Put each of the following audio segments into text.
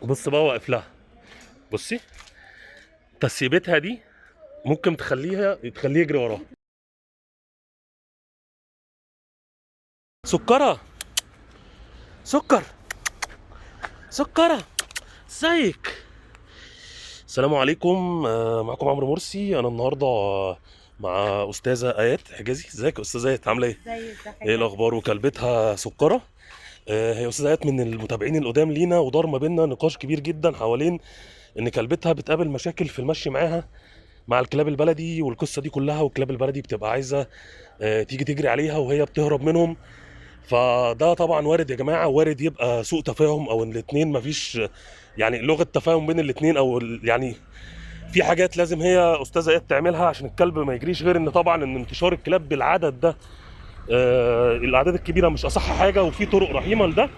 بص بقى واقف لها. بصي تسيبتها دي ممكن تخليه يجري وراها. سكرة سكر سكرة، ازيك؟ السلام عليكم. معكم عمرو مرسي. انا النهارده مع استاذه ايات حجازي. ازيك يا استاذه ايات؟ عامله ايه؟ ايه الاخبار؟ وكلبتها سكره. هي استاذه ايات من المتابعين القدام لينا، ودار ما بيننا نقاش كبير جدا حوالين ان كلبتها بتقابل مشاكل في المشي معاها مع الكلاب البلدي والقصه دي كلها، والكلاب البلدي بتبقى عايزه تيجي تجري عليها وهي بتهرب منهم. فده طبعا وارد يا جماعه، وارد يبقى سوء تفاهم او ان الاثنين مفيش يعني لغه تفاهم بين الاثنين، او يعني في حاجات لازم هي استاذه اياد تعملها عشان الكلب ما يجريش. غير ان طبعا ان انتشار الكلاب بالعدد ده الاعداد الكبيره مش اصح حاجه، وفي طرق رحيمه لده.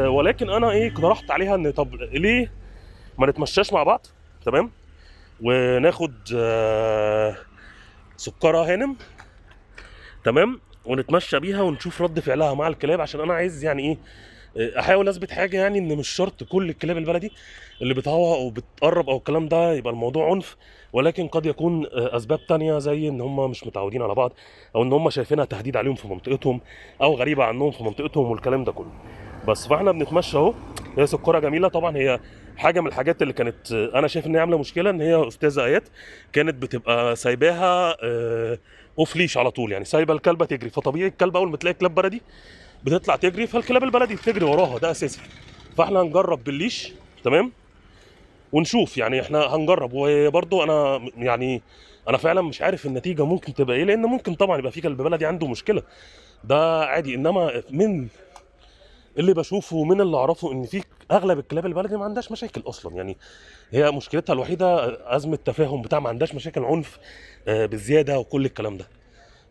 ولكن انا اقترحت عليها ان طب ليه ما نتمشاش مع بعض، تمام، وناخد سكرة هانم، تمام، ونتمشى بيها ونشوف رد فعلها مع الكلاب. عشان انا عايز يعني احاول اثبت حاجه، يعني ان مش شرط كل الكلاب البلدي اللي بتهوى او بتقرب او الكلام ده يبقى الموضوع عنف، ولكن قد يكون اسباب تانية زي ان هم مش متعودين على بعض، او ان هم شايفينها تهديد عليهم في منطقتهم، او غريبه عنهم في منطقتهم، والكلام ده كله. بس فاحنا بنتمشى اهو. هي سكره جميله طبعا. هي حاجه من الحاجات اللي كانت انا شايف ان هي عامله مشكله، ان هي استاذه ايات كانت بتبقى سايباها اوف ليش على طول، يعني سايبه الكلبه تجري. فطبيعي الكلب اول ما تلاقي كلاب بلدي بتطلع تجري، فالكلاب البلدي بتجري وراها، ده اساسي. فاحنا هنجرب بالليش، تمام، ونشوف. يعني احنا هنجرب. وبرضو انا يعني انا فعلا مش عارف النتيجه ممكن تبقى ايه، لان ممكن طبعا يبقى في كلب بلدي عنده مشكله، ده عادي. انما من اللي بشوفه ومن اللي اعرفه ان في اغلب الكلاب البلدي ما عندهاش مشاكل اصلا. يعني هي مشكلتها الوحيده ازمه تفاهم بتاع، ما عندهاش مشاكل عنف بالزياده وكل الكلام ده.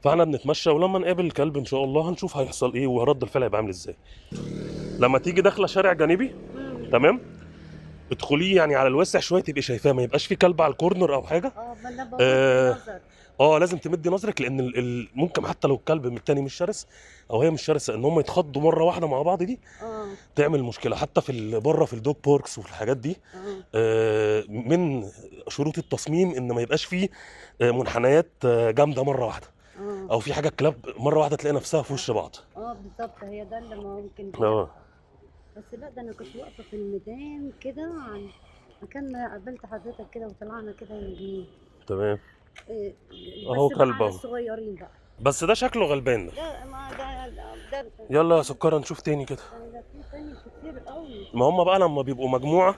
فاحنا بنتمشى، ولما نقابل الكلب ان شاء الله هنشوف هيحصل ايه ورد الفعل هيبقى عامل ازاي. لما تيجي داخله شارع جانبي، تمام، ادخليه يعني على الواسع شويه تبقي شايفاه، ما يبقاش في كلب على الكورنر او حاجه. ما انا بغض اه, النظر. لازم تمدي نظرك، لان ممكن حتى لو الكلب من التاني مش شرس او هي مش شرسه، ان هم يتخضوا مره واحده مع بعض دي اه تعمل مشكله. حتى في بره في الدوج بوركس والحاجات دي اه من شروط التصميم ان ما يبقاش فيه منحنيات جامده مره واحده، اه او في حاجه الكلاب مره واحده تلاقي نفسها في وش بعض. بالظبط، هي ده اللي ممكن اه، بيحصل. بس لا، ده انا كنت واقفه في الميدان كده عن مكان ما قابلت حضرتك كده، وطلعنا كده يمين. تمام. إيه، اهو بس بقى كلب على اهو، الصغيرين بقى. بس ده شكله غلبان ده. لا، ما ده يلا يا سكرة نشوف تاني كده. ده في تاني كتير قوي. ما هم بقى لما بيبقوا مجموعة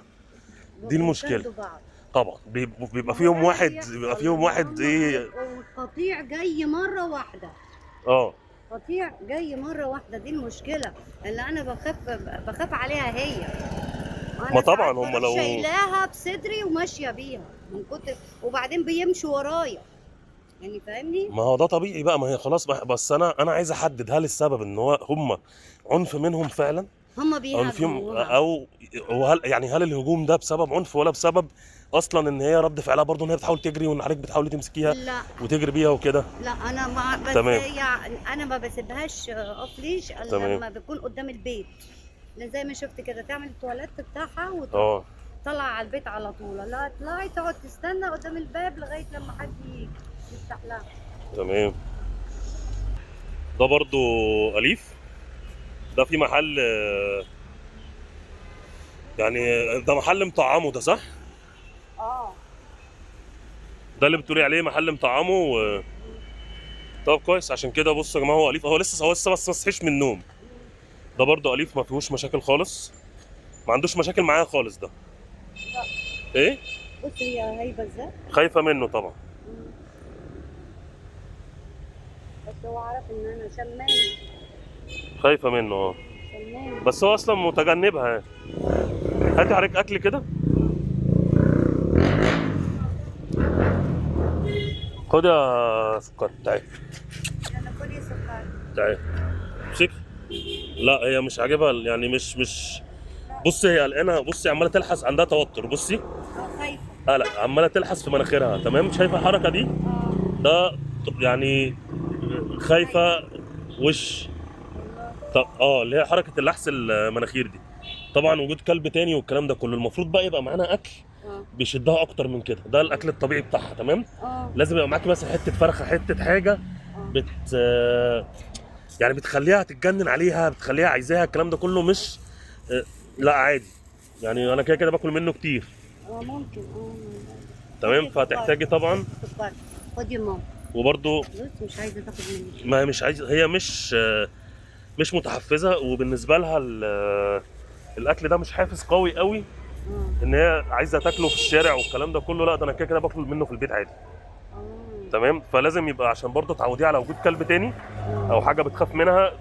دي المشكلة. بيساندوا بعض. طبعا بيبقى ما هو فيهم ده اللي واحد، بيبقى بيحصل فيهم لما واحد هم ايه. هيبقوا القطيع جاي مره واحده. اه، قطيع جاي مرة واحدة، دي المشكلة اللي أنا بخاف عليها هي. ما أنا طبعا ساعات هم بروح لو. شايلاها بصدري وماشية بيها من كتر، وبعدين بيمشوا ورايا، يعني فاهمني؟ ما هو ده طبيعي بقى، ما هي خلاص بقى. بس انا عايز احدد هل السبب ان هو هم عنف منهم فعلا، هما او ان فيهم، بيهاجموها. او هل يعني هل الهجوم ده بسبب عنف، ولا بسبب اصلا ان هي رد فعلها برضه ان هي بتحاول تجري وان حضرتك بتحاولي تمسكيها لا وتجري بيها وكده. لا، أنا ما بس تمام، يعني أنا ما بسيبهاش أوف ليش إلا تمام. لما بكون قدام البيت، لأن زي ما شفت كده تعمل التواليت بتاعها وتروح اه، طلع على البيت على طول. لا تطلعي تقعد تستنى قدام الباب لغاية لما حد يجي يفتح لها. تمام. ده برضو أليف. ده في محل يعني ده محل مطعمه، ده صح؟ اه ده اللي بتقولي عليه محل مطعمه طب كويس. عشان كده بصوا يا جماعه، هو أليف، هو لسه بس ما صحيش من النوم. ده برضو أليف، ما فيهوش مشاكل خالص، ما عندوش مشاكل معايا خالص ده. لا، ايه؟ بص هي هايبه ازاي. خايفة منه طبعا. بس هو عارف ان انا شمام. خايفة منه اه. شمام. بس هو أصلا متجنبها يعني. هاتي حضرتك أكل كده. خد يا سكر، تعالي انا كلي سكر. تعالي. امسكي. لا هي مش عاجبها يعني، مش لا. بصي هي قلقانه، بصي عماله تلحس، عندها توتر، بصي خايفه. قلق، عماله تلحس في مناخيرها، تمام، شايفه الحركه دي؟ اه ده يعني خايفه خايفه. وش. والله. طب اللي هي حركه اللحس المناخير دي. طبعا وجود كلب تاني والكلام ده كله، المفروض بقى يبقى معانا اكل اه بيشدها اكتر من كده، ده الاكل الطبيعي بتاعها. تمام. اه لازم يبقى معاكي مثلا حته فرخه، حته حاجه اه بت يعني بتخليها تتجنن عليها، بتخليها عايزاها، الكلام ده كله مش لا عادي. يعني انا كده كده باكل منه كتير. ممكن تمام. هاتي سكر، فهتحتاجي طبعا. سكر. خدي ماما. وبرده بص مش عايزه تاخد مني. ما مش عايز، هي مش متحفزه، وبالنسبه لها الاكل ده مش حافز قوي قوي اه ان هي عايزه تاكله في الشارع والكلام ده كله. لا، ده انا كده كده باكل منه في البيت عادي. اه تمام. فلازم يبقى عشان برضه تعوديه على وجود كلب تاني اه او حاجه بتخاف منها،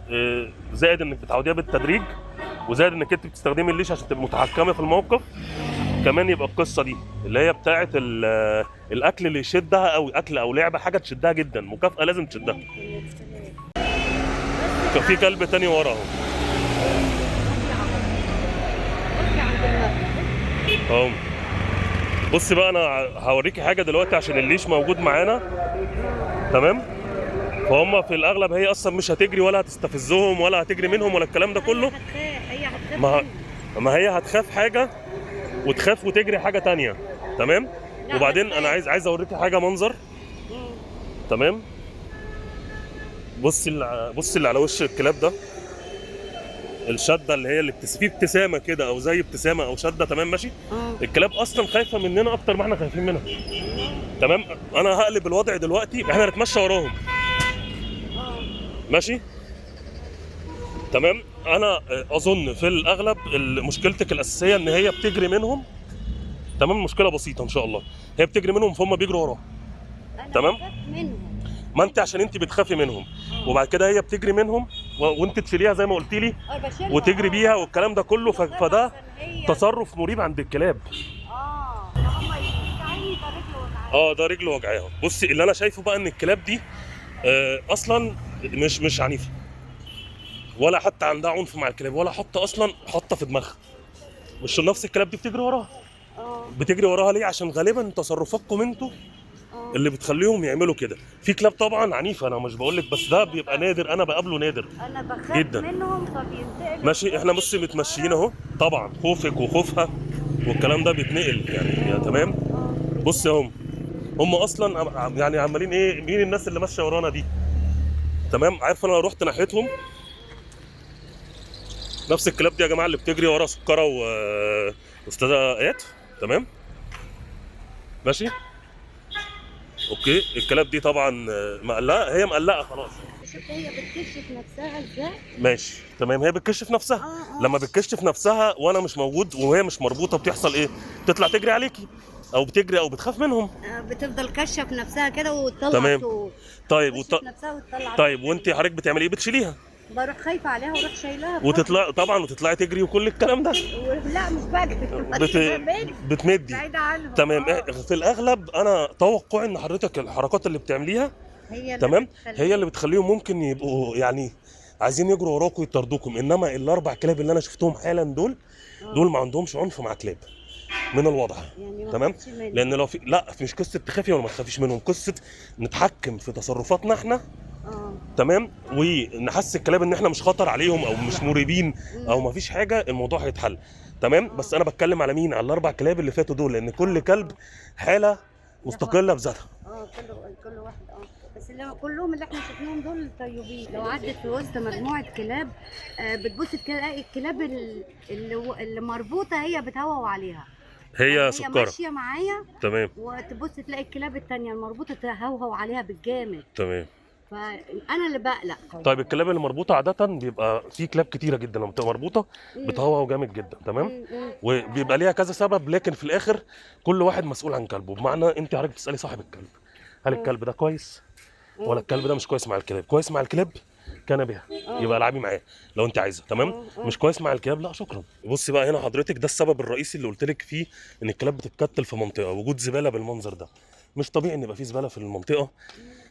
زائد انك بتعوديها بالتدريج، وزائد انك انت بتستخدمي الليش عشان تبقي متحكمه في الموقف. كمان يبقى القصه دي اللي هي بتاعه الاكل اللي يشدها، او اكل او لعبه حاجه تشدها جدا، مكافاه لازم تشدها. ممكن يا سلام. كان في كلب تاني ورا اهو. بصي عند المبنى. اهو. بصي بقى، انا هوريكي حاجه دلوقتي عشان الليش موجود معانا. تمام. فهم في الاغلب هي اصلا مش هتجري ولا هتستفزهم ولا هتجري منهم ولا الكلام ده كله. هي هتخاف ما منه. ما هي هتخاف حاجه وتخاف وتجري حاجه تانية. تمام. لا، وبعدين انا هتخاف. عايز اوريكي حاجه منظر. مم. تمام. بصي اللي على وش الكلاب ده، الشده اللي هي اللي في ابتسامه كده، او زي ابتسامه او شده. تمام ماشي. اه الكلاب اصلا خايفه مننا اكتر ما احنا خايفين منها. تمام. انا هقلب الوضع دلوقتي، احنا هنتمشى وراهم. اه ماشي. تمام. انا اظن في الاغلب مشكلتك الاساسيه ان هي بتجري منهم. تمام. مشكله بسيطه ان شاء الله، هي بتجري منهم فهم بيجروا وراها. انا تمام. بخاف منهم. ما انت عشان انت بتخافي منهم، وبعد كده هي بتجري منهم وانت تشيليها زي ما قلت لي بشيلها وتجري بيها والكلام ده كله. بخاف فده عشان هي تصرف مريب عند الكلاب. ده هما يستعيني ده رجله وجعاني. ده رجله وجعاها. بصي اللي انا شايفه بقى ان الكلاب دي اصلا مش عنيفه، ولا حتى عندها عنف مع الكلاب، ولا حتى اصلا حاطه في دماغها. مش نفس الكلاب دي بتجري وراها. اه بتجري وراها ليه؟ عشان غالبا تصرفاتكم انتوا اه اللي بتخليهم يعملوا كده. في كلاب طبعا عنيفه، انا مش بقول لك، بس ده بيبقى نادر، انا بقابله نادر انا بخاف جدا. منهم فبينتقلوا. ماشي. احنا بصي متمشيين اهو، طبعا خوفك وخوفها والكلام ده بيتنقل يعني. تمام. بصي هم اصلا يعني عمالين ايه، مين الناس اللي ماشيه ورانا دي؟ تمام. عارف انا لو رحت ناحيتهم، نفس الكلاب دي يا جماعه اللي بتجري ورا سكره واستاذه ايات. تمام. ماشي. اوكي. الكلاب دي طبعا مقلقه، هي مقلقه خلاص. شوف هي بتكشف نفسها ازاي. ماشي. تمام. هي بتكشف نفسها. لما بتكشف نفسها وانا مش موجود وهي مش مربوطه، بتحصل ايه؟ بتطلع تجري عليكي، او بتجري او بتخاف منهم. بتفضل كشف نفسها كده وتطلع تمام. صوت. طيب كشف نفسها وتطلع طيب وانت حضرتك بتعملي ايه؟ بتشيليها بروح خايفه عليها واروح شايلها وتطلع طبعا، وتطلعي تجري وكل الكلام ده. لا مش بجري. بتمدي. بعيدة عنهم. تمام. في الاغلب انا توقعي ان حضرتك الحركات اللي بتعمليها هي اللي تمام بتخليها. هي اللي بتخليهم ممكن يبقوا يعني عايزين يجروا وراكم ويطاردوكم. انما الاربع كلاب اللي انا شفتهم حالا دول ما عندهمش عنف مع كلاب من الواضح. يعني ما تمام. خدتش مني. لان لو لا، مش قصه تخافي ولا ما تخافيش منهم، قصه نتحكم في تصرفاتنا احنا. تمام. ونحس الكلاب ان احنا مش خطر عليهم او مش مريبين او ما فيش حاجه، الموضوع هيتحل. تمام. بس انا بتكلم على مين؟ على الاربع كلاب اللي فاتوا دول، لان كل كلب حاله مستقله بذاتها. كل واحد بس اللي كلهم اللي احنا شفناهم دول طيبين. لو عدت في وسط مجموعه كلاب بتبص تلاقي الكلاب اللي مربوطه هي بتهوهو عليها. هي يعني سكره. هي ماشيه معايا. تمام. وتبص تلاقي الكلاب التانية المربوطه تهوهو عليها بالجامد. تمام. فانا اللي بقلق. طيب الكلاب اللي مربوطه عاده بيبقى في كلاب كتيره جدا لما بتبقى مربوطه بتهوهو جامد جدا. تمام. وبيبقى ليها كذا سبب، لكن في الاخر كل واحد مسؤول عن كلبه. بمعنى انت حضرتك بتسالي صاحب الكلب هل الكلب ده كويس ولا الكلب ده مش كويس مع الكلاب؟ كويس مع الكلاب كان بها، يبقى العبي معاه لو انت عايزه. تمام. مش كويس مع الكلاب، لا شكرا. بصي بقى هنا حضرتك، ده السبب الرئيسي اللي قلت لك فيه ان الكلاب بتتكتل في منطقه. وجود زباله بالمنظر ده، مش طبيعي ان يبقى في زباله في المنطقه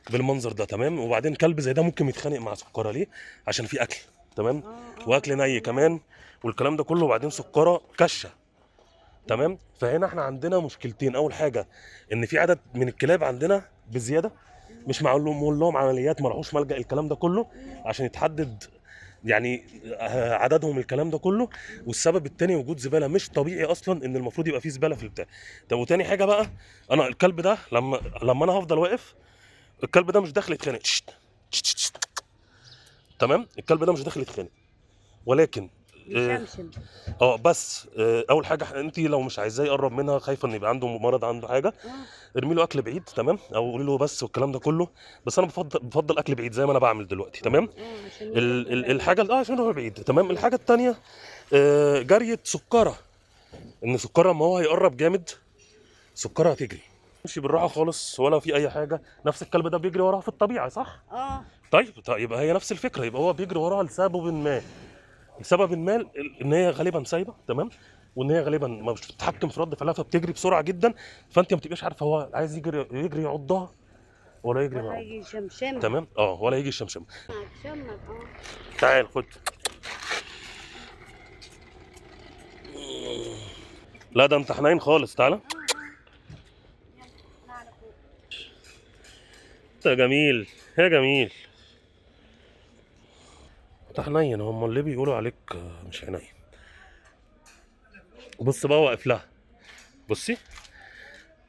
بالمنظر ده. تمام. وبعدين كلب زي ده ممكن يتخانق مع سكره ليه؟ عشان في اكل. تمام. واكل ني كمان والكلام ده كله. وبعدين سكره كشه. تمام. فهنا احنا عندنا مشكلتين. اول حاجه ان في عدد من الكلاب عندنا بزياده، مش معمول لهم عمليات، ما راحوش ملجأ، الكلام ده كله عشان يتحدد يعني عددهم الكلام ده كله. والسبب التاني وجود زباله مش طبيعي اصلا ان المفروض يبقى فيه زباله في البتاع. طب وتاني حاجه بقى، انا الكلب ده لما انا هفضل واقف، الكلب ده مش داخل يتخانق. تمام، الكلب ده مش داخل يتخانق، ولكن يشمشم. بس اول حاجه، انت لو مش عايزاه يقرب منها، خايفه ان يبقى عنده مرض، عنده حاجه، ارمي له اكل بعيد، تمام، او قولي له بس والكلام ده كله. بس انا بفضل اكل بعيد زي ما انا بعمل دلوقتي، تمام. عشان يروح بعيد. الحاجه عشان هو بعيد، تمام. الحاجه التانيه، جرية سكره، ان سكره ما هو هيقرب جامد، سكره هتجري، مش بالراحه خالص ولا في اي حاجه. نفس الكلب ده بيجري وراها في الطبيعه، صح؟ طيب يبقى هي نفس الفكره، يبقى هو بيجري وراها لسبب ما ان هي غالبا سايبه، تمام، وان هي غالبا مش بتتحكم في رد فعلها، فبتجري بسرعه جدا، فانت ما بتبقاش عارفه هو عايز يجري يعضها ولا يجري ولا معاها. يجي يشمشمها. تمام، ولا يجي الشمشم. هتشمك. تعال خد. لا ده انت حنين خالص، تعالى. انت جميل، يا جميل، انت حنين. هم اللي بيقولوا عليك مش حنين. بص بقى، واقف لها، بصي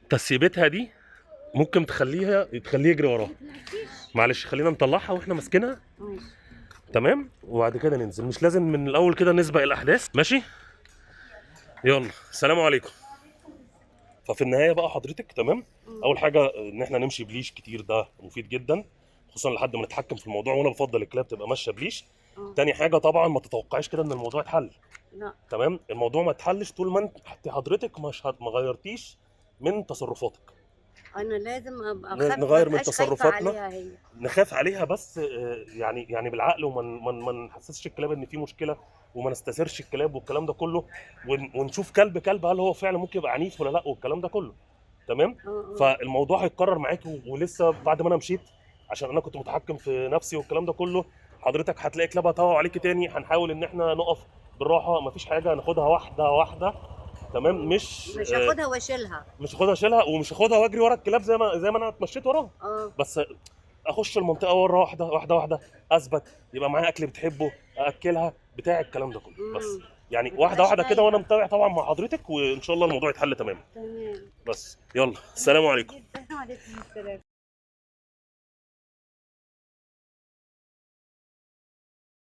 تسيبتها دي ممكن تخليه يجري وراها. معلش خلينا نطلعها واحنا ماسكينها، تمام، وبعد كده ننزل. مش لازم من الاول كده نسبق الاحداث، ماشي؟ يلا سلام عليكم. ففي النهايه بقى حضرتك، تمام، اول حاجه ان احنا نمشي بليش كتير، ده مفيد جدا، خصوصا لحد ما نتحكم في الموضوع، وانا بفضل الكلاب تبقى ماشيه بليش. تاني حاجه طبعا ما تتوقعيش كده ان الموضوع اتحل. لا. تمام، الموضوع ما اتحلش طول ما انت حضرتك ما غيرتيش من تصرفاتك. انا لازم ابقى نغير من مبقاش خايفة تصرفاتنا، عليها هي. نخاف عليها، بس يعني بالعقل، ما نحسسش الكلاب ان في مشكله، وما نستثيرش الكلاب والكلام ده كله، ونشوف كلب هل هو فعلا ممكن يبقى عنيف ولا لا والكلام ده كله، تمام. فالموضوع هيتكرر معاكي، ولسه بعد ما انا مشيت عشان انا كنت متحكم في نفسي والكلام ده كله، حضرتك هتلاقي كلاب هتهوى عليكي تاني. هنحاول ان احنا نقف بالراحه، مفيش حاجه، ناخدها واحده واحده، تمام. مش هاخدها واشيلها. مش هاخدها اشيلها، ومش هاخدها واجري ورا الكلاب زي ما انا اتمشيت وراها. بس اخش المنطقه ورا واحده واحده واحده، اثبت، يبقى معايا اكل بتحبه، اكلها بتاع الكلام ده كله، بس يعني واحده واحده كده، وانا متابع طبعا مع حضرتك، وان شاء الله الموضوع يتحل تمام. تمام. بس يلا، السلام عليكم. وعليكم السلام.